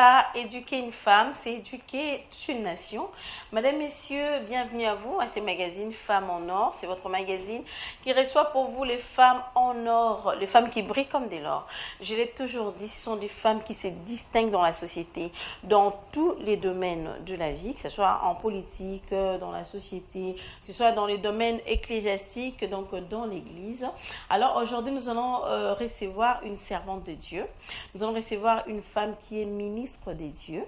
Voilà, éduquer une femme, c'est éduquer toute une nation. Mesdames, Messieurs, bienvenue à vous à ce magazine Femmes en Or. C'est votre magazine qui reçoit pour vous les femmes en or, les femmes qui brillent comme des l'or. Je l'ai toujours dit, ce sont des femmes qui se distinguent dans la société, dans tous les domaines de la vie, que ce soit en politique, dans la société, que ce soit dans les domaines ecclésiastiques, donc dans l'église. Alors aujourd'hui, nous allons recevoir une servante de Dieu. Nous allons recevoir une femme qui est ministre des dieux.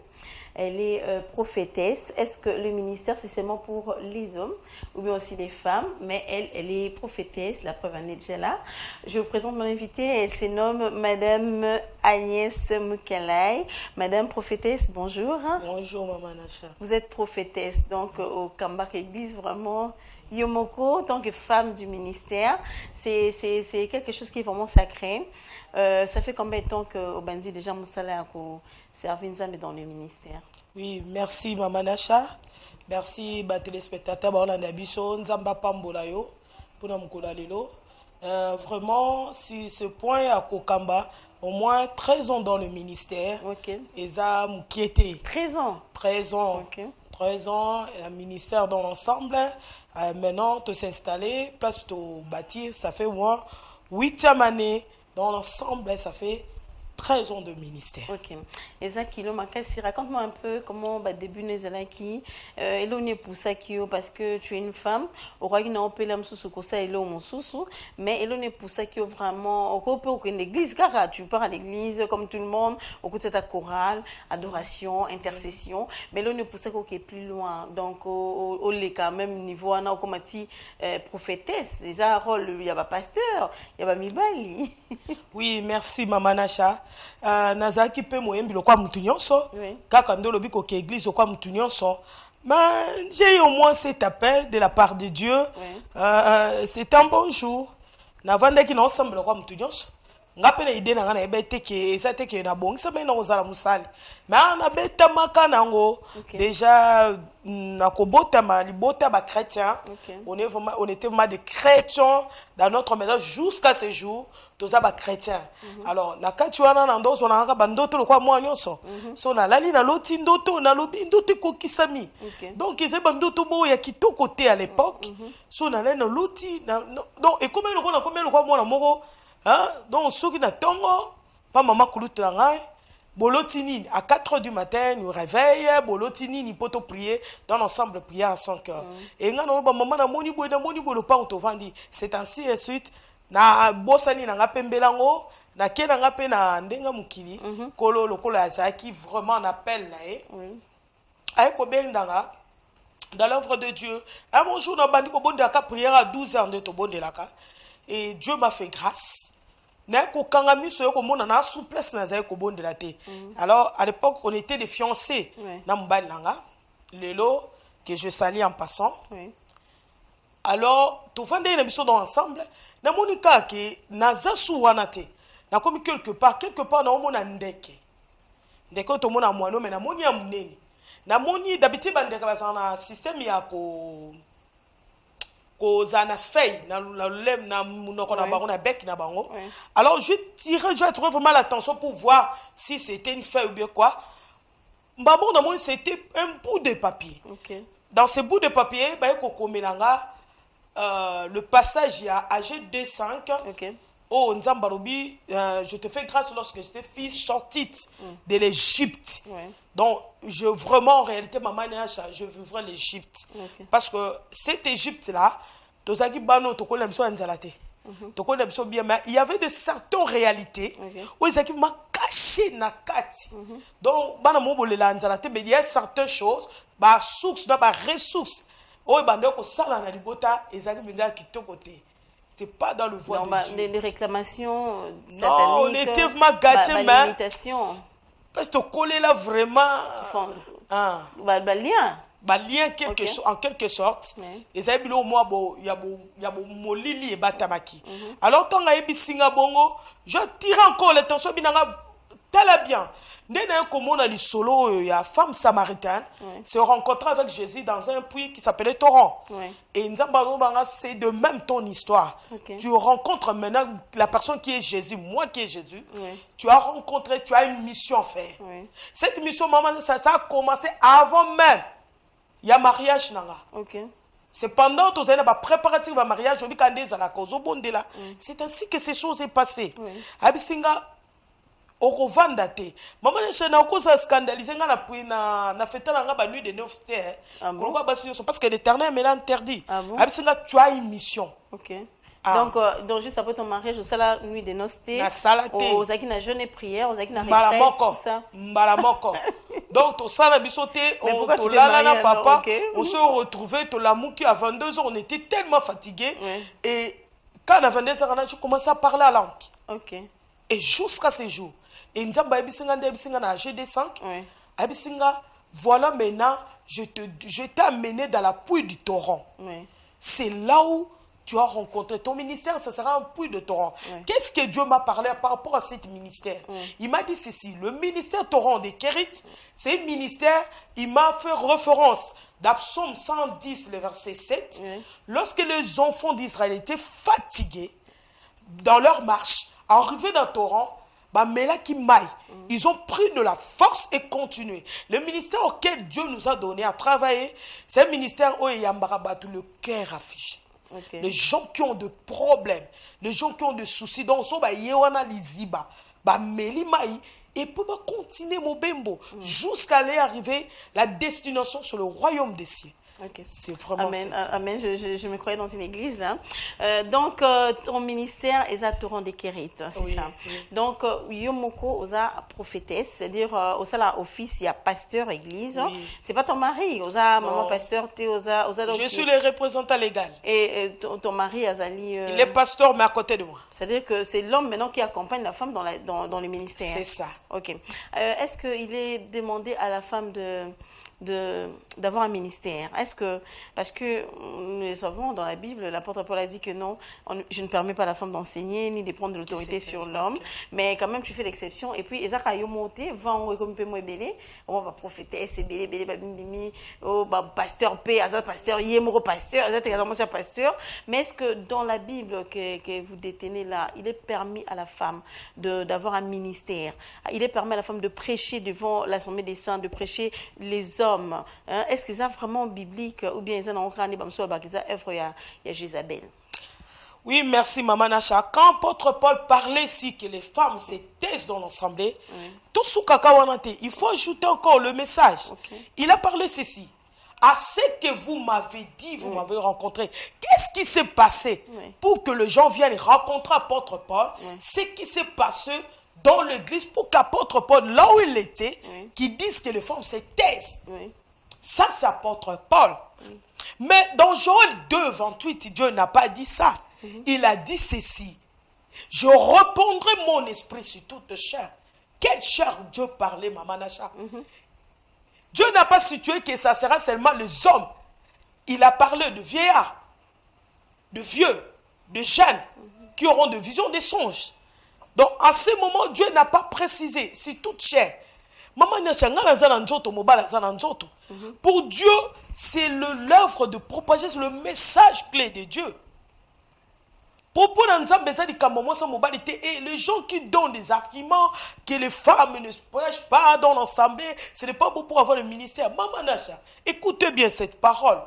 Elle est prophétesse. Est-ce que le ministère, c'est seulement pour les hommes ou bien aussi les femmes? Mais elle est prophétesse, la preuve en est déjà là. Je vous présente mon invitée. Elle se nomme Madame Agnès Mukalai. Madame prophétesse, bonjour. Bonjour, Maman Nacha. Vous êtes prophétesse, donc au Kambak Église, vraiment. Yomoko, en tant que femme du ministère, c'est quelque chose qui est vraiment sacré. Ça fait combien de temps que Obandi déjà Moussala a servi Nzambe dans le ministère? Oui, merci Maman Nacha. Merci ba téléspectateurs Barlanda Biso Nzamba Pambolayo pour Namkola Lelo. Vraiment, si ce point à Kokamba, au moins 13 ans dans le ministère. Ok. Et ça m'inquiétait. 13 ans. 13 ans. Ok. 13 ans, le ministère dans l'ensemble. Maintenant, tu s'installer, place de bâtir, ça fait moi 8e année dans l'ensemble, ça fait 13 ans de ministère. Ok. Et ça, Kilo Makassi, raconte-moi un peu comment début Nezalaki, et l'on est pour ça parce que tu es une femme, au roi n'a pas l'âme sous ça et l'homme sous, mais et l'on est pour ça qui vraiment, au peu une église, car tu pars à l'église comme tout le monde, au côté de ta chorale, adoration, intercession, mais l'on est pour ça qui est plus loin, donc au quand même niveau, on a comme dit prophétesse, c'est un rôle, il y a pas pasteur, il y a pas mibali. Oui, merci Maman Nacha. Nazaki pe moyembi lokwa mutu nyonso kaka ndo lobi ko église lokwa mutu nyonso, mais j'ai eu au moins cet appel de la part de Dieu. C'est un bon jour navanda ki na ensemble lokwa mutu nyonso ngape na idée na ngana ebete ke ça te ke na bongisa me na ozala musali mais na beta makana ngo déjà na kobota ma libota ba chrétien. On était vraiment des chrétiens dans notre maison jusqu'à ce jour, tous ba chrétiens. Alors na kati wana na ndozo na ngaka bandoto lokwa mwa nyonso so na lali na loti ndoto na lobi ndoto kokisami. Donc ils bandoto bo ya kitoko te à l'époque. So na lali na loti donc et comme lokwa mwa moko. Hein? Donc, ceux qui n'attendent pas maman kouloute bolotini à 4 h du matin, nous réveille, bolotini ni poto prier dans l'ensemble prier à son cœur. Et ngana maman na moni bo le pas on te vandi. C'est ainsi et suite na bosani na ngapembelango na kena ngape na ndenga mukili kolo lokolo azaki vraiment un appel na e. Ay ko bendanga dans l'œuvre de Dieu. Un bon jour na bandi ko bonde aka prière à 12 h de to bonde laka. Et Dieu m'a fait grâce. Alors, à l'époque, on était des fiancés. Lelo, que je salue en passant. Alors, tout le monde dans ensemble. Na monika ke naza suwanate. Na komi quelque part na omona ndeke. Ndeke to mona mwano mais na moni ya munene. Na moni d'habitude bandeka basana système ya ko na feuille na lem na munoko na bango na bec na bango. Alors je trouvé vraiment l'attention pour voir si c'était une feuille ou bien quoi. Mbamo na moi c'était un bout de papier. Dans ce bout de papier ba ko melanga le passage il y a AG25. Oh Nzambarobi, je te fais grâce lorsque j'étais fille sortie de l'Égypte. Donc, vraiment, en réalité, maman, je vivrai l'Égypte. Parce que cette Égypte-là, il y avait de certaines réalités où ils ont caché na kati. Donc, il y a certaines choses, sources, ressources. C'était pas dans le voie de Dieu. Les réclamations sataniques. Non, on était vraiment gâtés, mais l'imitation. parce que coller là vraiment lien. Lien en quelque sorte. Les amis au moi il y a molili et batamaki. Alors quand on a bisinga bongo, je tire encore l'attention binanga T'as bien. Comme on a les solo, il y a femme samaritaine, se rencontra avec Jésus dans un puits qui s'appelait Torrent. Et c'est de même ton histoire. Tu rencontres maintenant la personne qui est Jésus, moi qui est Jésus. Tu as rencontré, tu as une mission à faire. Cette mission, maman, ça a commencé avant même. Il y a mariage. C'est pendant que tu as préparé le mariage, c'est ainsi que ces choses sont passées. Okovanda te maman na okoza scandaliser nga na fête na ba nuit de 9 parce que l'Éternel me l'a interdit. Abisinga tu as une mission. Donc juste après ton mariage, au la nuit de noces, aux aki na jeûne et prière, aux aki na retraite, tout ça. Donc au sala bisoté, on to la na papa, on se retrouvait to la mouki à 22 h, on était tellement fatigués et quand à 22 h je commençais à parler à langue. Et jusqu'à ce jour, et Nzamba Abisinga na GD5, Abisinga, voilà maintenant, je t'ai amené dans la pluie du torrent. C'est là où tu as rencontré ton ministère, ça sera un puits de torrent. Qu'est-ce que Dieu m'a parlé par rapport à ce ministère? Il m'a dit ceci, le ministère torrent des Kérites, c'est un ministère, il m'a fait référence dans Psaume 110, le verset 7, lorsque les enfants d'Israël étaient fatigués dans leur marche, arrivés dans le torrent, ils ont pris de la force et continué. Le ministère auquel Dieu nous a donné à travailler, c'est un ministère où il y a le cœur affiché. Les gens qui ont des problèmes, les gens qui ont des soucis, donc et pour continuer mon bembo jusqu'à aller arriver la destination sur le royaume des cieux. C'est vraiment Amen. Amen. Je me croyais dans une église. Donc, ton ministère est à Torrent des Kérites, c'est ça. Donc, Yomoko, osa prophétesse, c'est-à-dire, osa la office, il y a pasteur, église. C'est pas ton mari, osa maman pasteur, osa. Je suis le représentant légal. Et ton mari, Azali. Il est pasteur, mais à côté de moi. C'est-à-dire que c'est l'homme maintenant qui accompagne la femme dans le ministère. C'est ça. Ok. Est-ce qu'il est demandé à la femme d'avoir un ministère? Est-ce que, parce que nous le savons dans la Bible, l'apôtre Paul a dit que non, je ne permets pas à la femme d'enseigner ni de prendre de l'autorité sur l'homme, mais quand même tu fais l'exception. Et puis Ezaka Yomote va en comme moi belé, on va prophéter, c'est belé babimi, oh pasteur P, azat pasteur Yemoro pasteur, azat également pasteur. Mais est-ce que dans la Bible que vous détenez là, il est permis à la femme d'avoir un ministère? Il est permis à la femme de prêcher devant l'assemblée des saints, de prêcher les hommes? Est-ce que c'est vraiment biblique ou bien c'est œuvre de Jézabel? Oui, merci Maman Nacha. Quand l'apôtre Paul parlait ici que les femmes se taisent dans l'assemblée, tout ce il faut ajouter encore le message. Il a parlé ceci. À ce que vous m'avez dit, vous m'avez rencontré, qu'est-ce qui s'est passé pour que les gens viennent rencontrer l'apôtre Paul? Ce qui s'est passé dans l'église pour qu'apôtre Paul, là où il était, qui disent que les femmes se taisent. Ça, c'est apôtre Paul. Mais dans Joël 2, 28, Dieu n'a pas dit ça. Il a dit ceci. Je répandrai mon esprit sur toute chair. Quelle chair Dieu parlait, Maman Nacha? Dieu n'a pas situé que ça sera seulement les hommes. Il a parlé de vieillards, de vieux, de jeunes, qui auront des visions, des songes. Donc, à ce moment, Dieu n'a pas précisé, c'est toute chair. Pour Dieu, c'est l'œuvre de propager le message clé de Dieu. Et les gens qui donnent des arguments que les femmes ne se prêchent pas dans l'assemblée, ce n'est pas bon pour avoir le ministère. Maman Nacha, écoutez bien cette parole.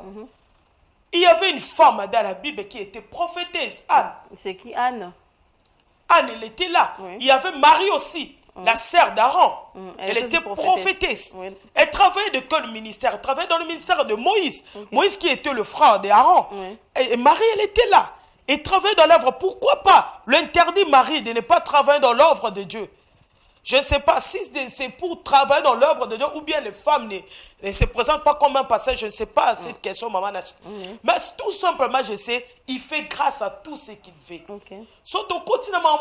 Il y avait une femme dans la Bible qui était prophétesse, Anne. C'est qui Anne? Anne, elle était là. Il y avait Marie aussi, la sœur d'Aaron. Elle était prophétesse. Elle travaillait de quel ministère? Elle travaillait dans le ministère de Moïse. Moïse qui était le frère d'Aaron. Et Marie, elle était là. Elle travaillait dans l'œuvre. Pourquoi pas l'interdit Marie de ne pas travailler dans l'œuvre de Dieu? Je ne sais pas si c'est pour travailler dans l'œuvre de Dieu ou bien les femmes ne se présentent pas comme un passage. Je ne sais pas cette question, Maman Nacha. Mais tout simplement, je sais, il fait grâce à tout ce qu'il fait. Surtout, continuellement,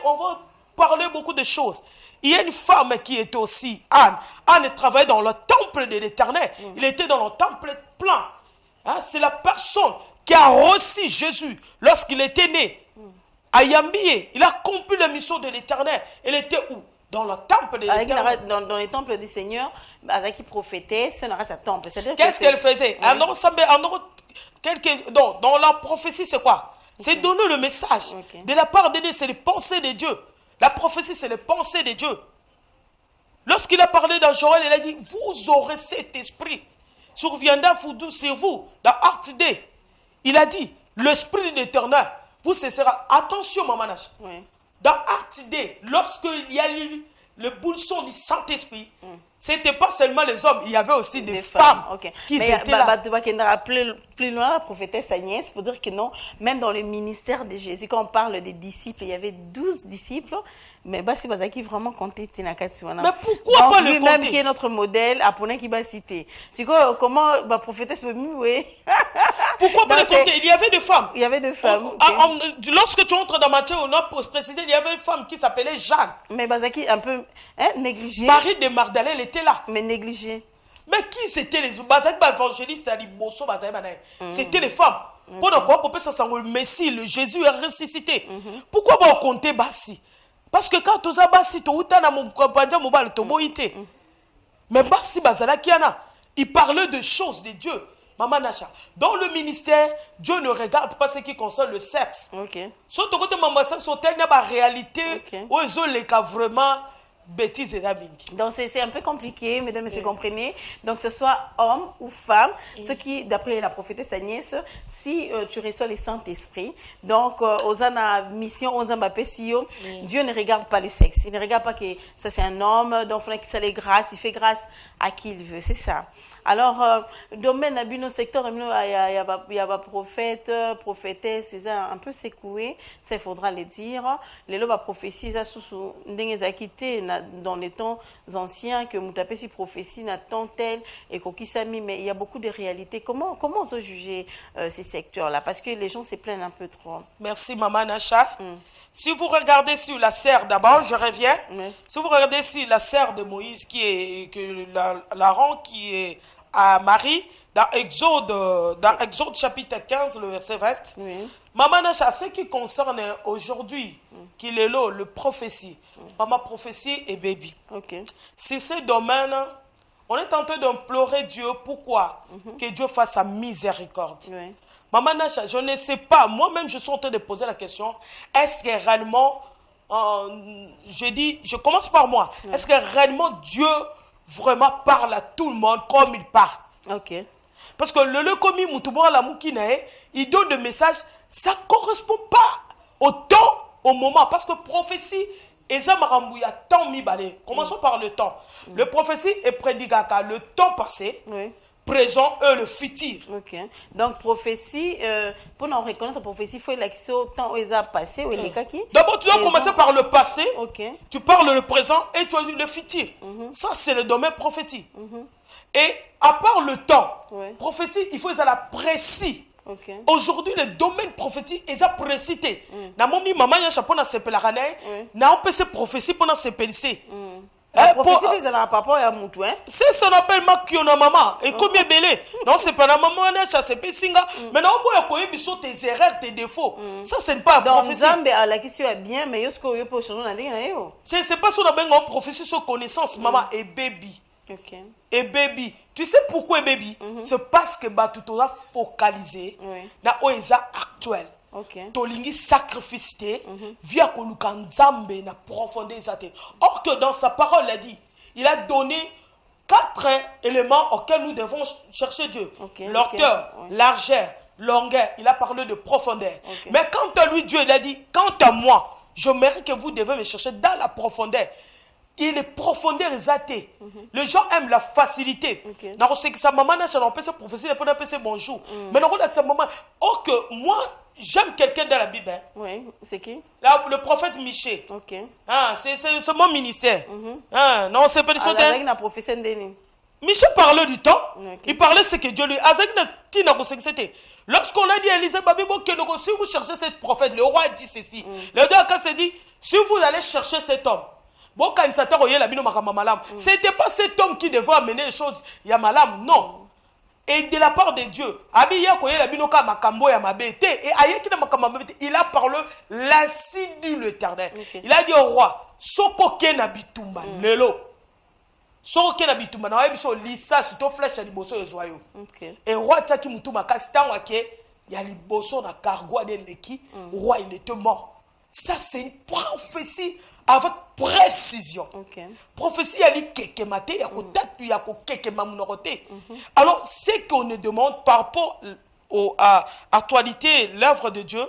on va parler beaucoup de choses. Il y a une femme qui était aussi Anne. Anne travaillait dans le temple de l'Éternel. Il était dans le temple plein. C'est la personne qui a reçu Jésus lorsqu'il était né. À Yambié, il a accompli la mission de l'Éternel. Elle était où? dans le temple de l'Éternel. Dans les temples du Seigneur, qui prophétait, c'est sa temple. Qu'est-ce qu'elle faisait? Dans la prophétie, c'est quoi? C'est donner le message. De la part de Dieu, c'est les pensées de Dieu. La prophétie, c'est les pensées de Dieu. Lorsqu'il a parlé dans Joël, il a dit, vous aurez cet esprit. Surviendra sur vous, dans Acte 2. Il a dit, l'esprit de l'Éternel vous cessera. Attention, Mamanache. Dans Acte 2, lorsqu'il y a eu le boulson du Saint-Esprit, ce n'était pas seulement les hommes, il y avait aussi des femmes qui étaient là. Plus loin, la prophétesse Agnès, pour dire que non, même dans le ministère de Jésus, quand on parle des disciples, il y avait 12 disciples, mais c'est qui vraiment compté Tinakati. Mais pourquoi pas le compter? Lui-même qui est notre modèle, Apone qui va citer. C'est quoi, comment la prophétesse peut mieux? Pourquoi pas le compter? Il y avait des femmes. Il y avait des femmes. Lorsque tu entres dans Matthieu, on a précisé, il y avait une femme qui s'appelait Jeanne. Mais qui un peu négligée. Marie de Magdalène était là. Mais négligée. Mais qui c'était les évangélistes? C'était les femmes. Pourquoi ça le Messie, le Jésus est ressuscité? Pourquoi on compter Bassi? Parce que quand tu as Bassi, tu as mon compagnon, mais Bassi Bazala Kiana, il parlait de choses de Dieu. Maman Nacha, dans le ministère, Dieu ne regarde pas ce qui concerne le sexe. Surtout quand maman ça sur telle réalité où ils ont les cas vraiment bêtises et d'abinki. Donc c'est un peu compliqué, mesdames et messieurs, comprenez. Donc que ce soit homme ou femme, ce qui, d'après la prophétesse Agnès, si tu reçois le Saint-Esprit, donc aux mission, aux ambapessio, Dieu ne regarde pas le sexe. Il ne regarde pas que ça c'est un homme, donc il faut que ça les grâce, il fait grâce à qui il veut, c'est ça. Alors, domaine à nos secteurs, il y a prophète, prophétesse, c'est un peu secoué, ça il faudra le dire. Les lois prophéties, ça sous dans les temps anciens que Moutapé si prophétie n'a tant tel et qu'Okisami, mais il y a beaucoup de réalités. Comment on peut juger ces secteurs-là? Parce que les gens se plaignent un peu trop. Merci, Maman Nacha. Si vous regardez sur la sœur, d'abord, je reviens. Si vous regardez sur la sœur de Moïse, qui est Laron, qui est à Marie, dans Exode chapitre 15, le verset 20. Maman Nacha, ce qui concerne aujourd'hui, qu'il est là, le prophétie, maman prophétie et baby. Si ce domaine, on est en train d'implorer Dieu, pourquoi? Que Dieu fasse sa miséricorde. Maman Nacha, je ne sais pas, moi-même je suis en train de poser la question, est-ce que réellement, je commence par moi, est-ce que réellement Dieu vraiment parle à tout le monde comme il parle? Parce que le commis Moutouboura la Moukinae, il donne des messages, ça ne correspond pas au temps, au moment. Parce que prophétie, commençons par le temps. Le prophétie est prédigaka, le temps passé, présent et le futur. Donc prophétie, pour nous reconnaître prophétie, il faut le temps où il a passé, où il est qui. D'abord, tu dois commencer par le passé, tu parles le présent et tu as dit le futur. Ça, c'est le domaine prophétique. Et à part le temps, prophétie, il faut que ça la précis. Aujourd'hui, le domaine prophétique est précité. Na momi maman ya chapeau na sepela rane, na opese prophétie pour na sepelise. Prophétie, c'est la papa et à moutou, hein. C'est ça qu'on appelle makiona maman. Et comme est belé. Non, c'est pas la maman, on a chassé Pessinga. Mais non, on a besoin tes erreurs, tes défauts. Ça, c'est pas la prophétie. Donc, la question est bien, mais est-ce qu'on peut changer la vie? Je ne sais pas si on a besoin de prophétie sur connaissance, maman et baby. Et baby. Tu sais pourquoi baby? C'est parce que tu dois focaliser dans l'OESA actuel. Tolingi sacrifice via koluka nzambe na profondeur zate. Or que dans sa parole il a dit, il a donné 4 éléments auxquels nous devons chercher Dieu. L'auteur, largeur, longueur, il a parlé de profondeur. Mais quant à lui, Dieu il a dit, quant à moi, je mérite que vous devez me chercher dans la profondeur. Il est profondeur zaté. Les gens aiment la facilité. Dans ce que sa maman n'a pas pu se prophétie, elle peut pas bonjour. Mais dans sa maman, or que moi j'aime quelqu'un dans la Bible. Oui, c'est qui? Là, le prophète Michée. C'est mon ministère. Non, c'est pas la prophétie Ndeni. Michée parlait du temps. Il parlait ce que Dieu lui a dit. Lorsqu'on a dit à Élisée, si vous cherchez ce prophète, le roi a dit ceci. Le roi s'est dit, si vous allez chercher cet homme, c'était pas cet homme qui devait amener les choses. Yamalam, non. Et de la part de Dieu, il a parlé l'ainsi dit l'Éternel. Il a dit au roi, soko ke na bitumba lelo soko ke na bitumba na biso lisa sito flèche ya liboso ezwayo et roi tsaki mutu makasi tango ke ya liboso na cargo de leki roi il était mort. Ça c'est une prophétie avec précision. Prophétie ali keke mate ya ko tatu ya ko keke mamunorote. Alors ce qu'on nous demande par rapport à actualité l'œuvre de Dieu.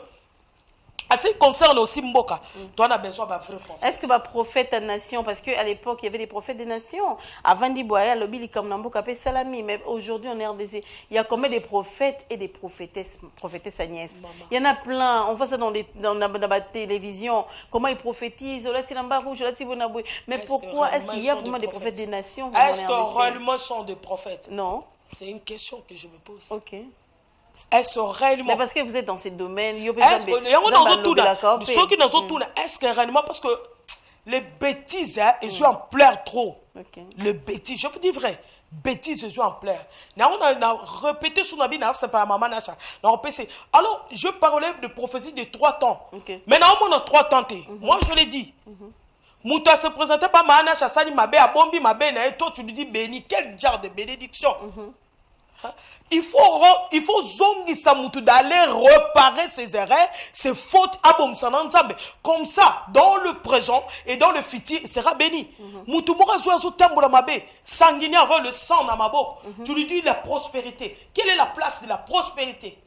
En ce qui concerne aussi Mboka, toi on a besoin d'un vrai prophète. Est-ce que ma prophète à nation, parce qu'à l'époque il y avait des prophètes des nations, avant d'Iboya, l'obili comme Namboka pe Salami, mais aujourd'hui en RDC, il y a combien de prophètes et des prophétesses Agnès. Il y en a plein, on voit ça dans la télévision, comment ils prophétisent, mais pourquoi est-ce qu'il y a vraiment des prophètes des nations? Est-ce que réellement sont des prophètes? Non. C'est une question que je me pose. Ok. Est-ce réellement... Mais parce que vous êtes dans ces domaines, est-ce que réellement, parce que les bêtises, ils jouent en plaire trop. Les bêtises, je vous dis vrai, bêtises, ils jouent en plaire. On a répété sur la vie, c'est pas maman Nacha. Alors, je parlais de prophétie de 3 temps. Maintenant, on a 3 temps. Moi, je l'ai dit. Mouta se présentait pas Manacha, Sani Mabé, à Bombi Mabé, et toi, tu lui dis béni. Quel genre de bénédiction? Il faut zongi samutu d'aller réparer ses erreurs, ses fautes à Bomsananzambe. Comme ça, dans le présent et dans le futur, il sera béni. Mutu mora zoazo tambola mabe, sanguiner avec le sang dans ma boque. Tu lui dis la prospérité. Quelle est la place de la prospérité?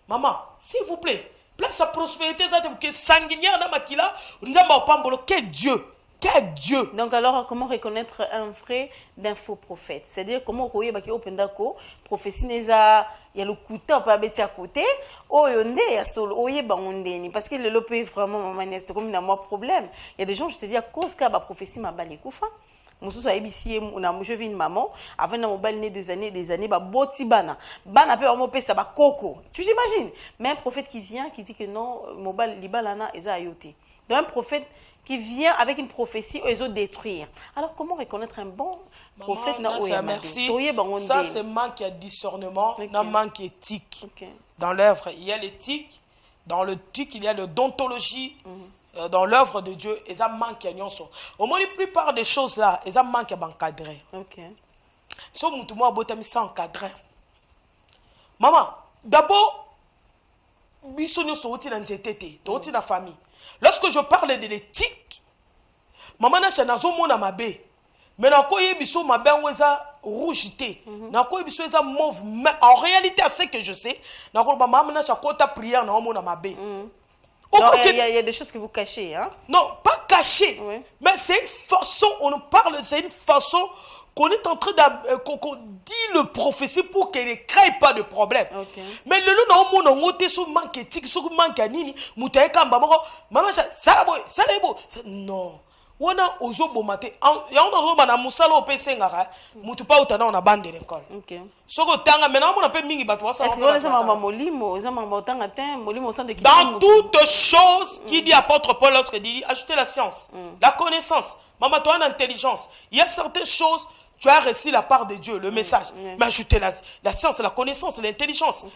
Maman, s'il vous plaît, place la prospérité, ça que sanguiner dans ma kila, nzamba pambolo, quel Dieu. Quel Dieu! Donc alors, comment reconnaître un vrai d'un faux prophète? C'est-à-dire, comment vous voyez que Opendako, prophétie neza, il y a le couteau, on peut abattre à côté, oh yonde, il y a solo, oh yé bandeni, parce que le lope est vraiment c'est comme un moi problème. Il y a des gens, je te dis, à cause que la prophétie m'a balé koufa. Mosusu ABC je vis une maman avant na mobile né des années ba boti bana pe mo pesa ba koko. Tu t'imagines? Mais un prophète qui vient qui dit que non mobile libalana eza ayote. Donc un prophète qui vient avec une prophétie aux autres détruire. Alors comment reconnaître un bon prophète? Merci. Ça c'est manque de discernement, un manque éthique. Dans l'œuvre, il y a l'éthique. Dans l'éthique, il y a la dontologie. Dans l'œuvre de Dieu, il y a manque de nyonso. Au moins, la plupart des choses là, il y a manque d'encadrer. Si vous avez ça encadré. Maman, d'abord, biso nyonso oti na nzetete, oti na famille. Lorsque je parle de l'éthique, maman na chanazo mona mabe. Mais na ko yebiso mabe ngweza rouge té. Na ko yebiso eza mauve. Mais en réalité, à ce que je sais, na ko maman na chakota prière na mona mabe. Il y a des choses que vous cachez, hein? Non, pas cacher. Mais c'est une façon, on nous parle, c'est une façon qu'on est en train qu'on dit le prophétie pour qu'elle ne crée pas de problème. Mais le nom on a sur manque éthique, sur manque anini, moutaye kamba maman ça non. On a ozo bomate, ya on a ozo bana musalo opese ngara, mutupa utana on a bande l'école. Soko tanga maintenant on a pas mingi batwa ça. Dans toutes choses qui dit apôtre Paul lorsque dit ajouter la science, la connaissance, maman toi l'intelligence. Il y a certaines choses tu as reçu la part de Dieu, le message. Mais ajouter la science, la connaissance, l'intelligence.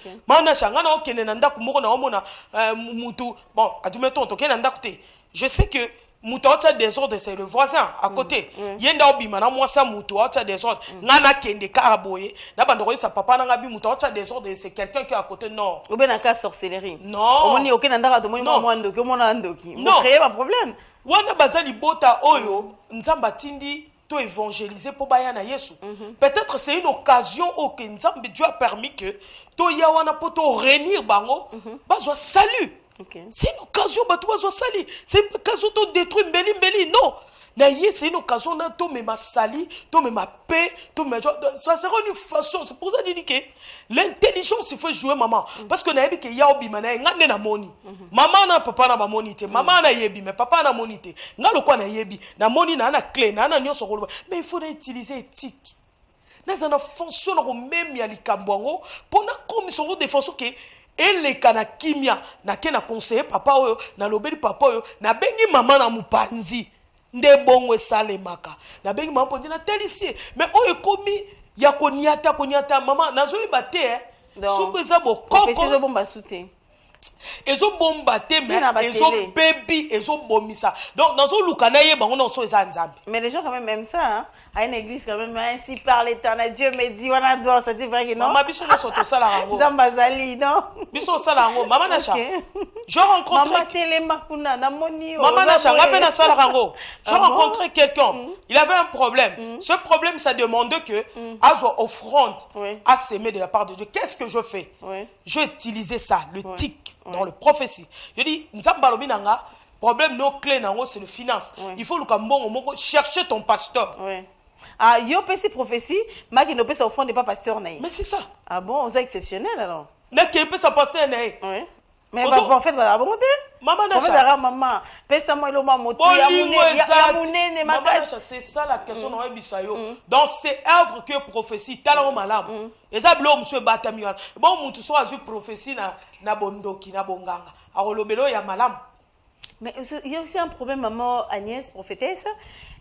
Je sais que Moutouacha désordre, c'est le voisin à côté. Yenda obi mana moi ça Moutouacha désordre. Nana kende karaboye. Na bandoro sa papa na ngabi Moutouacha désordre, c'est quelqu'un qui est à côté. Non. Ou bien un cas sorcellerie. Non. On dit aucun ndara de moi moi ndoki, moi na ndoki. Non. Créer un problème. Wana bazali bota oyo nzamba tindi to évangéliser pour bayana Yesu. Peut-être c'est une occasion que nzambe Dieu a permis que to yawana poto réunir bango bazwa salut. C'est une occasion de sali. C'est une occasion de détruire mbeli. Non. C'est une occasion de ma sali, de ma paix, ça sera une façon. C'est pour ça que je dis que l'intelligence, il faut jouer maman. Parce que naïbi que yaobi mana ngane na moni. Maman na papa na monité. Maman na yebi mais papa na monité. Ngalo kwa na yebi. Na moni na clé na nyonso ko. Mais il faut utiliser éthique. Nous avons fonction na même ya likambwango pour na commission de fonction que et les kana kimia na ke na conseiller papa oyo na lobeli papa oyo na bengi mama na mupanzi nde bongwe sale maka na bengi mama ponzi na telisie mais oyo komi ya koniata mama nazo ibate soko eza bokoko professeur bomba soute ezo bomba te mais ezo baby ezo bomisa. Donc dans un lukana ye bango non so eza nzambe. Mais les gens quand même aiment ça hein. À une église quand même ainsi par l'Éternel Dieu me dit on adore ça, c'est vrai que non. Maman biso na soto sala rango. Zambazali non. Biso sala rango maman Nacha. Je rencontre Maman télé makuna na moni. Maman Nacha ngape na sala rango. Je rencontré quelqu'un, il avait un problème. Ce problème ça demandait que avoir offrande à s'aimer de la part de Dieu. Qu'est-ce que je fais? Je vais utiliser ça, le tic dans le prophétie. Je dis nzambalobi nanga problème no clé nango c'est le finance. Il faut le kambongo chercher ton pasteur. Ah, yo pesi prophétie, ma qui ne peut au fond n'est pas pasteur naï. Mais c'est ça. Ah bon, c'est exceptionnel alors. N'a qui peut sa pasteur naï. Oui. Mais en fait, va abonder. Maman Nacha. Maman, pesa moi lo maman moti Maman Nacha, c'est ça la question dans bisayo. Dans ces œuvres que prophétie talent malam. Et ça blo monsieur batamiol. Bon mutu so azu prophétie na bondoki na bonganga. Arolobelo ya malam. Mais il y a aussi un problème, maman Agnès, prophétesse,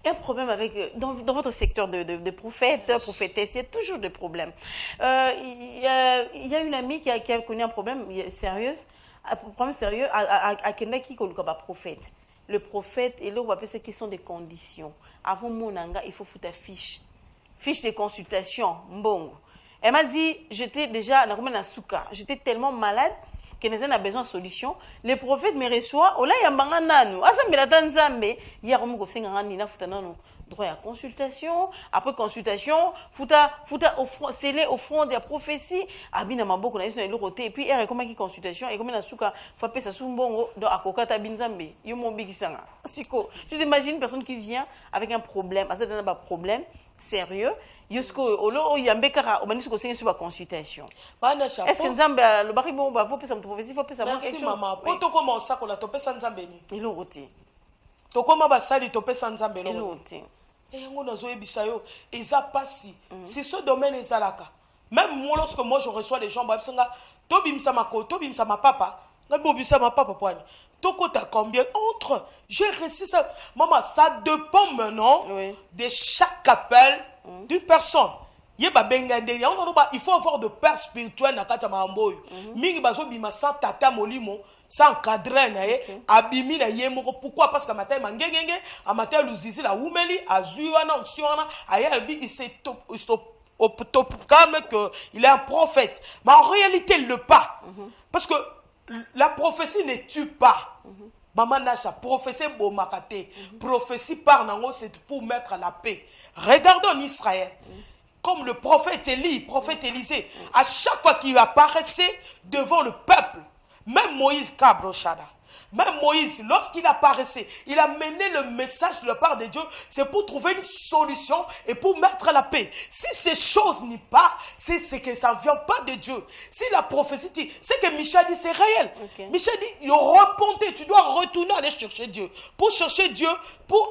un problème avec, dans votre secteur de prophète, prophétesse, il y a toujours des problèmes. Il y a une amie qui a connu un problème sérieux, à Kenda qui connaît comme prophète. Le prophète, et là, on va appeler ça qui sont des conditions. Avant mon anga, il faut foutre fiche de consultation, mbongo. Elle m'a dit, j'étais déjà, j'étais tellement malade, que a besoin de solution. Le prophète me reçoit, oh là il y a mangananu. Asambela tanzambe, hier on me senga nina futanano droit à consultation, après consultation, futa scellé au front de la prophétie, abina maboko na yesu na lokote et puis er comment qui consultation et comme na suka faut pesa sumbongo do akokata binzambe. Yo mo bikisanga. Siko, tu t'imagines une personne qui vient avec un problème, ça donne un problème sérieux. Yosko olo yambekara obani suko senga sur la consultation. Est-ce que nzambe le bari bon va faut pesa mon prophétie, faut pesa quelque chose. Maman, pour to comment ça qu'on a topé sans nzambe ni. Il lokote. To comment ba sali topé sans nzambe lo. Il lokote. Et on a zoé bisayo, eza pasi. Si ce domaine est zalaka. Même moi lorsque moi je reçois des gens babsanga, to bimsa mako, to bimsa ma papa, ngabo bimsa ma papa poigne. Toko ta combien entre j'ai reçu ça. Maman, ça dépend maintenant de chaque appel d'une personne. Yeba bengande, il faut avoir de père spirituel na kata maamboyo. Mingi bazo bima sans tata molimo. Sans cadre abimi na yemoko. Pourquoi? Parce qu'à matin mangengenge, à matin luzizi la oumeli, à zuana onksiona, à yalbi il s'est calme que il est un prophète. Mais en réalité il le pas. Parce que la prophétie ne tue pas. Maman Nacha, prophétie bomakate. Prophétie par nango c'est pour mettre la paix. Regardons en Israël. Comme le prophète Élie, prophète Élisée, à chaque fois qu'il apparaissait devant le peuple, même Moïse Kabroshada, même Moïse, lorsqu'il apparaissait, il a mené le message de la part de Dieu, c'est pour trouver une solution et pour mettre la paix. Si ces choses n'y pas, c'est que ça ne vient pas de Dieu. Si la prophétie dit, c'est que Michel dit, c'est réel. Michel dit, repentir, tu dois retourner aller chercher Dieu. Pour chercher Dieu,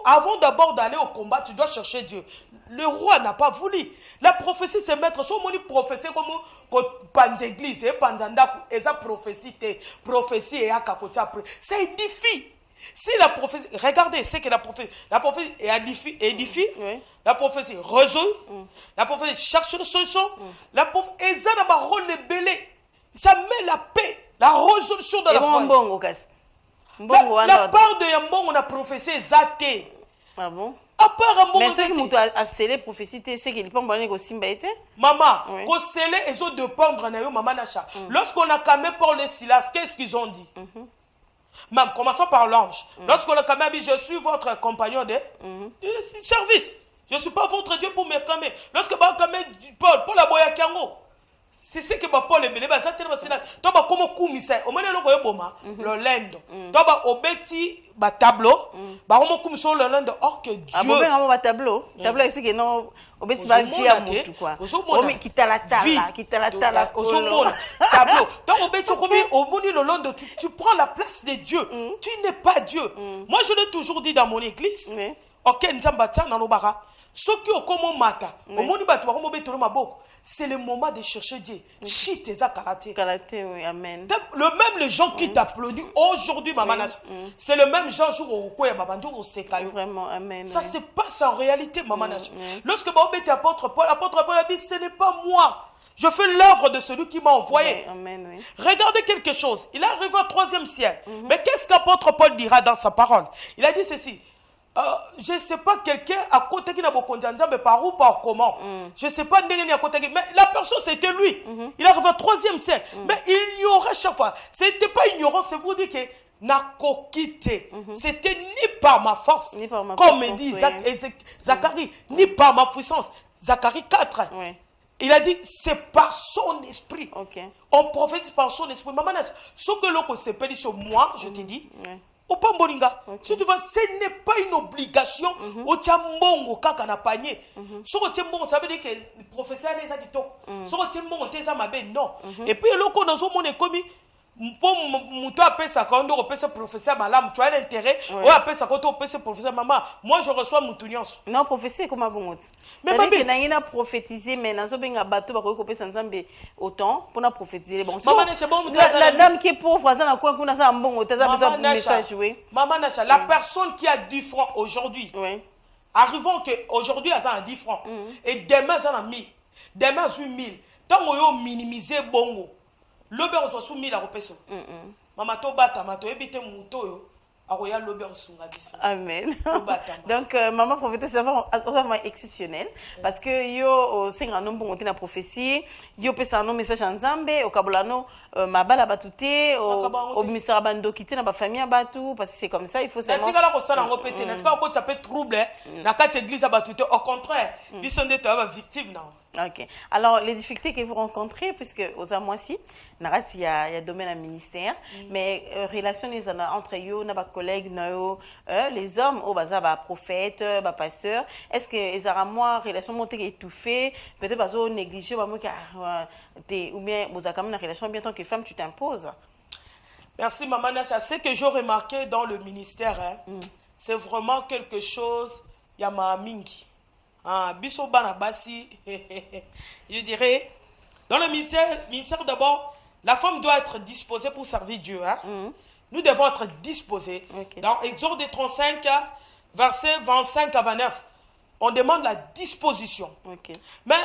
avant d'abord d'aller au combat, tu dois chercher Dieu. Le roi n'a pas voulu. La prophétie, c'est mettre sur mon prophétie comme l'église et panzanda et sa prophétie et à kakota. Ça édifie. Si la prophétie, regardez, c'est que la prophétie édifie, la prophétie résout, la prophétie cherche une solution, la prophétie est un rôle belé. Ça met la paix, la résolution de la prophétie. La part de Yambon, on a prophétie Zate. Ah bon? Mais ce qui a scellé prophétie, c'est qu'il peut me dire Simba était. Maman, qu'on scellé et autres de pendre na yo maman Nacha. Lorsqu'on a camé Paul et Silas, qu'est-ce qu'ils ont dit? Même commençons par l'ange. Lorsqu'on a camé, je suis votre compagnon de service. Je ne suis pas votre Dieu pour me clamer. Lorsque on a camé Paul a boya kango. C'est ce que Paul est belé, ça tellement c'est là. Toi bah comment kumisa, au moins le koyo boma, le lendo. Toi bah obeti bah tableau, bah comment kumisa le lendo or que Dieu. Ah bon ben on va tableau ici que non obeti bah via mutu quoi. Omi kitala tala. Ozomona tableau. Donc obeti comme au bout le lendo tu prends la place de Dieu. Tu n'es pas Dieu. Moi je l'ai toujours dit dans mon église. OK nzamba tia na lobara. Ce qui au comme mata, au monde batu ba comme obeti ma boko. C'est le moment de chercher Dieu. Chite eza karaté. Karaté, oui, amen. Même les gens qui t'applaudissent aujourd'hui, maman, c'est le même genre jour au Koya Babando au Sekayo. Vraiment, amen. Ça se passe en réalité, maman. Lorsque Baobé est apôtre Paul a dit, ce n'est pas moi. Je fais l'œuvre de celui qui m'a envoyé. Amen, oui. Regardez quelque chose. Il arrive au 3e ciel. Mais qu'est-ce qu'apôtre Paul dira dans sa parole? Il a dit ceci. Je ne sais pas quelqu'un à côté qui n'a pas mais par où, par comment. Je ne sais pas à côté mais la personne c'était lui. Il arrive au 3e ciel. Mais il ignorait chaque fois. Ce n'était pas ignorant, c'est vous dire que n'a quitté. C'était ni par ma force, comme dit Zacharie, ni par ma puissance. Zacharie 4. Il a dit, c'est par son esprit. On prophétise par son esprit. Maman, ce que l'on se peut sur moi, je te dis, si tu vois, ce n'est pas une obligation. Au tiambongo, kaka na panier. Sur le tiambongo, ça veut dire que le professeur n'est pas dit tout. Sur le tiambongo, tu es non. Et puis, l'autre, dans son monde, comme pour muto appelle ça quand on appelle ça professeur malam, tu as l'intérêt on appelle ça quand on appelle ça professeur maman, moi je reçois mutunions non professeur comme bon mais pas que na ina prophétiser mais na zo benga bateau ba ko kopé ça nzambe autant pour na prophétiser bon la dame qui est pauvre ça na quoi kuna ça bon ça besoin de message oui maman Nacha la personne qui a 10 francs aujourd'hui arrivons que aujourd'hui elle a 10 francs et demain elle a 1000 demain elle a 1000 tant on minimiser bongo l'obé reçoit sous 1000 à repeso. Maman to bata mato ebite muto yo aroya l'obé sunga biso. Amen. Donc maman prophétesse c'est vraiment exceptionnel parce que yo singa no bongo na prophétie, yo pesa no message nzambe au kabulano mabala batute au misara bando kité na ba famille batu parce que c'est comme ça il faut seulement. Natika la ko sala ngopete natika ko taper trouble na kati église batute au contraire, bisonde to ba victime na. Ok. Alors, les difficultés que vous rencontrez, puisque aux amois-ci, il y a domaine à ministère, mais relations entre eux, nos collègues, les hommes, prophètes, pasteurs, est-ce que les moi relations montées étouffées, peut-être parce que négligé, ou bien vous avez quand même une relation bien tant que femme, tu t'imposes. Merci, Maman Nacha. Ce que j'ai remarqué dans le ministère, c'est vraiment quelque chose, il y a ma mingi. Biso Banabasi, je dirais, dans le ministère d'abord, la femme doit être disposée pour servir Dieu. Nous devons être disposés. Dans Exode 35, versets 25 à 29, on demande la disposition. Mais,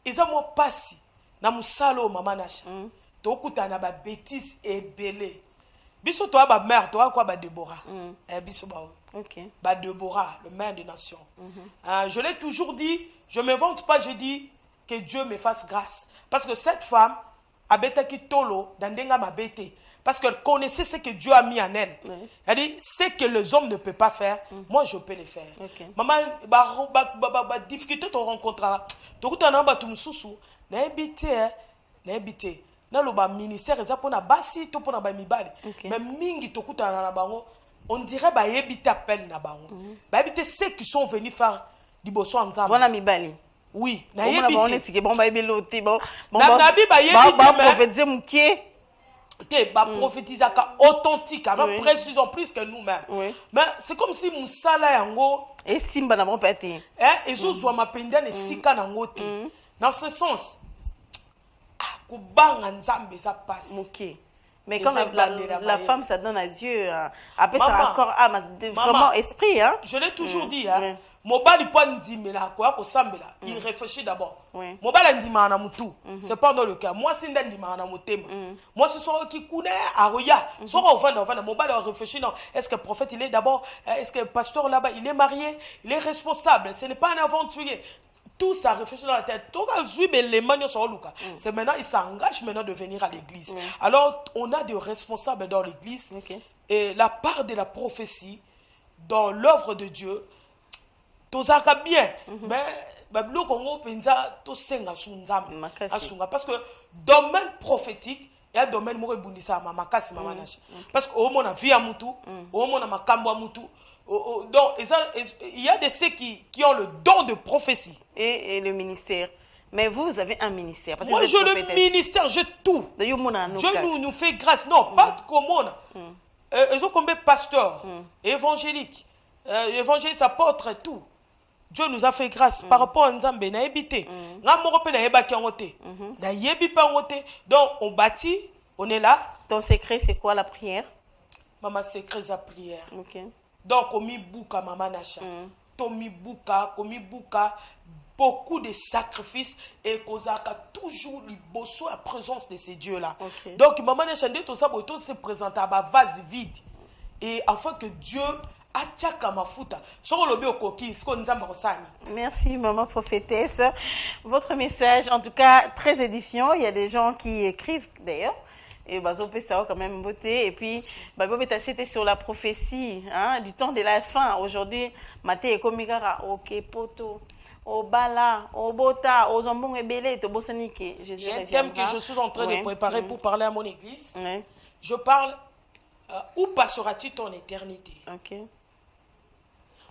ils ont pas si, na musalo maman Nacha, tokuta na ba bêtise et belé. Biso toi ba mère, toi quoi ba Déborah. Biso ba. Bah Déborah, le maire des nations. Je l'ai toujours dit, je ne m'invente pas, je dis que Dieu me fasse grâce. Parce que cette femme, Abetaki Tolo, Dandenga Mabete, parce qu'elle connaissait ce que Dieu a mis en elle. Elle dit, ce que les hommes ne peuvent pas faire, moi je peux le faire. Maman, difficulté tu rencontreras. Tu as tout mususu, na ebité. Na le ministère eza pona basi to pona ba mibali. Mais mingi to kutana na bango. On dirait bah éviter appel na bango. Bah éviter ceux qui sont venus faire du bosso ensemble. Bon ami bali. Oui, na éviter. Bon on bon bah ébeloté bon. Na bi bah éviter. Bah prophétiser mouké. Que bah prophétiser authentique avec précision plus que nous-mêmes. Mais c'est comme si musala yango et simba na bon pété. Ezozwa mapenda ne sika na ngote. Dans ce sens kubanga nzambe ça passe. Mouké. Mais quand la femme, ça donne à Dieu, après ça encore vraiment esprit. Hein? Je l'ai toujours dit. Hein? Mobali pas ndimela quoi ko sambela. Il réfléchit d'abord. Mobali ndima na mutu. C'est pas dans le cas. Moi c'est ndima na motema. Moi ce sont qui connaît aroya. Soit on va mobali réfléchit non. Est-ce que le prophète il est d'abord est-ce que le pasteur là-bas il est marié, il est responsable. Ce n'est pas un aventurier. Tout ça réfléchit dans la tête. C'est maintenant, il s'engage maintenant de venir à l'église. Alors, on a des responsables dans l'église. Et la part de la prophétie dans l'œuvre de Dieu, tout ça va bien. Mais, parce que domaine prophétique, il y a un domaine où parce qu'au moins, on a vie à Moutou, au moins, on a Makambo à Moutou. Donc, il y a de ceux qui ont le don de prophétie. Et le ministère. Mais vous avez un ministère. Parce que moi, j'ai le ministère, j'ai tout. Dieu nous fait grâce. Non, pas comme on. Ils ont combien de pasteurs, évangéliques, évangélistes, apôtres et tout. Dieu nous a fait grâce par rapport à Nzambe. Na habité. Donc, on bâtit, on est là. Ton secret, c'est quoi la prière? Maman, secret, c'est la prière. Donc, on mi bouka, maman Nacha. Tomi bouka, beaucoup de sacrifices et qu'on a toujours liboso la présence de ces dieux-là. Okay. Donc, maman n'a chanté tout ça, tout se présenter à ma vase vide. Et afin que Dieu atiaka mafuta. Merci, maman prophétesse. Votre message, en tout cas, très édifiant. Il y a des gens qui écrivent d'ailleurs. Et on peut savoir quand même beauté. Et puis, c'était sur la prophétie du temps de la fin. Aujourd'hui, Maté et Komigara, ok, poto. Au bala, au bota, aux ombons et belé, au bossanique. Il y a un thème que je suis en train de préparer pour parler à mon église. Oui. Je parle où passeras-tu ton éternité? Ok.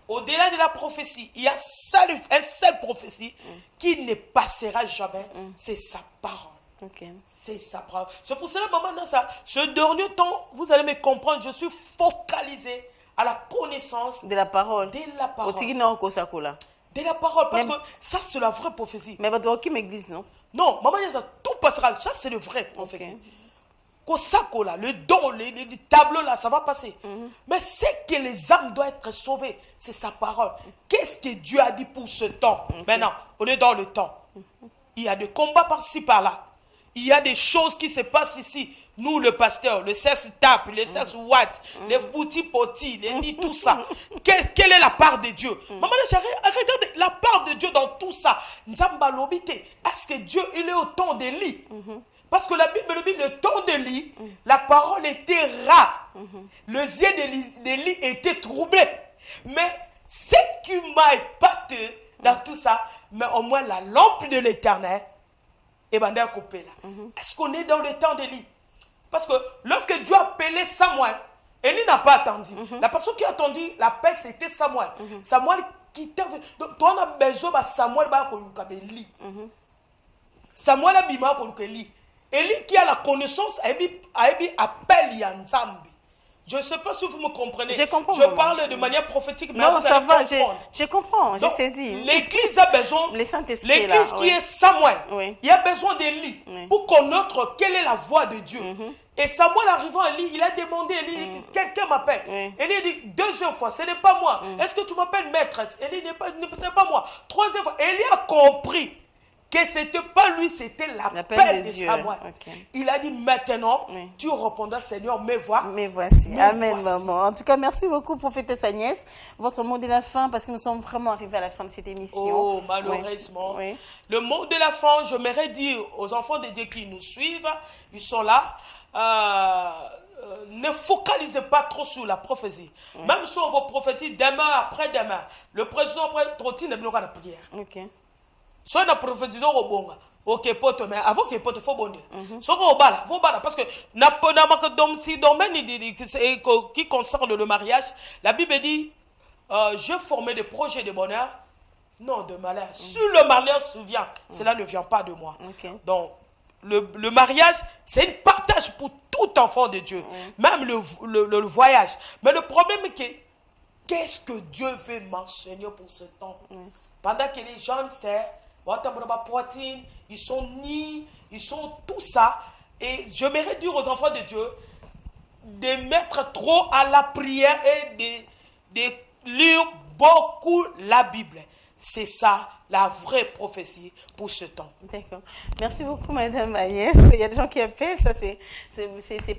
Au-delà de la prophétie, il y a une seule prophétie qui ne passera jamais, c'est sa parole. Okay. C'est sa parole. C'est pour cela, maman, dans ça, ce dernier temps, vous allez me comprendre, je suis focalisé à la connaissance de la parole. De la parole. De la parole, parce que ça, c'est la vraie prophétie. Mais qui m'existe, non? Non, maman, ça, tout passera. Ça, c'est le vrai prophétie. Okay. Le don, les tableaux là, ça va passer. Mais c'est que les âmes doivent être sauvées. C'est sa parole. Qu'est-ce que Dieu a dit pour ce temps? Maintenant, on est dans le temps. Il y a des combats par-ci, par-là. Il y a des choses qui se passent ici. Nous, le pasteur, le sexe tape, le sexe watt, les petits potis, les lits, tout ça. Quelle est la part de Dieu? Maman, regardez la part de Dieu dans tout ça. Est-ce que Dieu, il est au temps des lits? Parce que la Bible dit, le temps de lit, la parole était rare. Les yeux des lits étaient troublés. Mais ce qui m'a épaté dans tout ça, mais au moins la lampe de l'Éternel, est-ce qu'on est dans le temps de lit? Parce que lorsque Dieu a appelé Samuel, Élie n'a pas attendu. La personne qui a attendu l'appel, c'était Samuel. Samuel qui t'a... Donc, on a besoin de Samuel qui lit. Samuel a besoin de lit. Élie qui a la connaissance, appelle Yanzambi. Je ne sais pas si vous me comprenez. Je parle de manière prophétique, mais non, vous ça allez va, comprendre. Je comprends, j'ai saisi. L'église a besoin, l'église qui est Samuel, il y a besoin d'Élie pour connaître quelle est la voix de Diy. Et Samuel arrivant à Élie, il a demandé, Élie, quelqu'un m'appelle. Élie dit, deuxième fois, ce n'est pas moi. Est-ce que tu m'appelles maîtresse? Élie n'est pas moi. Troisième fois, Élie a compris que ce n'était pas lui, c'était l'appel de Samuel. Okay. Il a dit, maintenant, tu répondras, Seigneur, me voici. Amen, maman. En tout cas, merci beaucoup, prophétesse Agnès. Votre mot de la fin, parce que nous sommes vraiment arrivés à la fin de cette émission. Oh, malheureusement. Oui. Le mot de la fin, j'aimerais dire aux enfants de Dieu qui nous suivent, ils sont là, ne focalisez pas trop sur la prophétie. Même si on va prophétiser demain, après-demain, le président après trottine et la prière. Ok. Si on a prophétisé au bonga, ok, pote, mais avant qu'il pote, il faut bondir. Si on va faut bala, parce que si domaine qui concerne le mariage, la Bible dit, je formais des projets de bonheur, non de malheur. Si le mariage se vient, cela ne vient pas de moi. Donc, le mariage, c'est un partage pour tout enfant de Dieu, même le voyage. Mais le problème est que, qu'est-ce que Dieu veut m'enseigner pour ce temps? Pendant que les gens savent, ils sont nus, ils sont tout ça. Et j'aimerais dire aux enfants de Dieu de mettre trop à la prière et de lire beaucoup la Bible. C'est ça la vraie prophétie pour ce temps. D'accord. Merci beaucoup, Madame Agnès. Il y a des gens qui appellent, ça c'est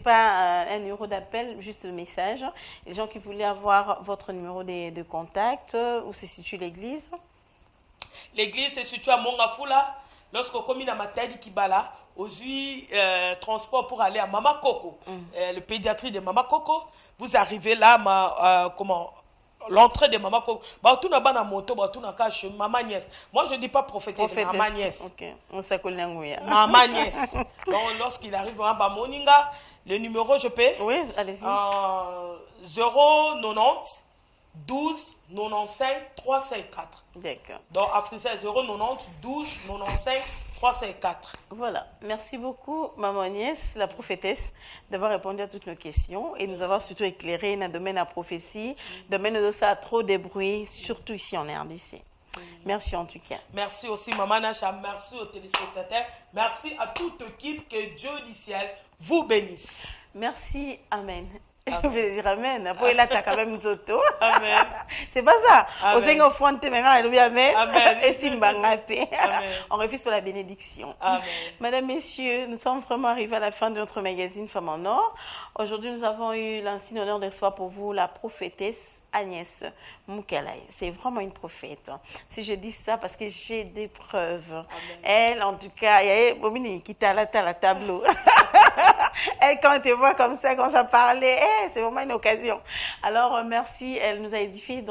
pas un numéro d'appel, juste un message. Les gens qui voulaient avoir votre numéro de contact, où se situe l'église? L'église est située à Mongafula. Lorsqu'on commune à Matadi Kibala, aux transport pour aller à Mama Coco, le pédiatrie de Mama Coco, vous arrivez là, l'entrée de Mama Coco. Maman Niès. Moi, je ne dis pas prophétesse, Maman Niès. Maman Niès. Donc, lorsqu'il arrive à Moninga, le numéro, je peux? Oui, allez-y. 090 12 95 354. D'accord. Donc, Afrique 090 12 95 354. Voilà. Merci beaucoup, Maman Agnès, la prophétesse, d'avoir répondu à toutes nos questions et nous avoir surtout éclairé dans le domaine de la prophétie, domaine de ça trop de bruit, surtout ici en RDC. Merci en tout cas. Merci aussi, Maman Nacha. Merci aux téléspectateurs. Merci à toute l'équipe. Que Dieu du ciel vous bénisse. Merci. Amen. Je vais dire Amen. Après, là, tu as quand même Zoto. Amen. C'est pas ça. Amen. Au Seigneur, front, Amen. Amen. Et Simbangapé. Amen. On refuse pour la bénédiction. Amen. Mesdames, Messieurs, nous sommes vraiment arrivés à la fin de notre magazine Femmes en Or. Aujourd'hui, nous avons eu l'insigne honneur de recevoir pour vous la prophétesse Agnès Moukalai. C'est vraiment une prophète. Si je dis ça, parce que j'ai des preuves. Amen. Elle, en tout cas, il y a Bomini qui t'a la tableau. Elle, quand elle te voit comme ça, quand ça parlait, c'est vraiment une occasion. Alors, merci. Elle nous a édifié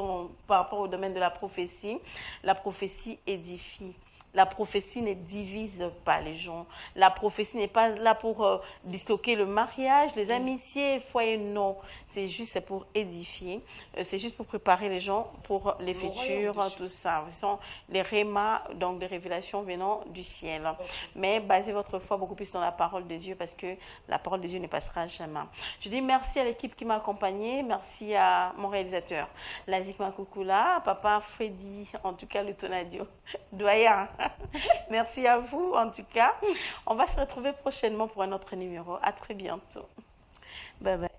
par rapport au domaine de la prophétie. La prophétie édifie. La prophétie ne divise pas les gens. La prophétie n'est pas là pour disloquer le mariage, les amitiés, foyer, non. C'est juste pour édifier. C'est juste pour préparer les gens pour les futurs, tout ça. Ce sont les rémas, donc des révélations venant du ciel. Okay. Mais basez votre foi beaucoup plus dans la parole de Dieu parce que la parole de Dieu ne passera jamais. Je dis merci à l'équipe qui m'a accompagnée. Merci à mon réalisateur, Lazik Makoukoula, papa Freddy, en tout cas le Tonadio, doyen. Merci à vous, en tout cas. On va se retrouver prochainement pour un autre numéro. À très bientôt. Bye bye.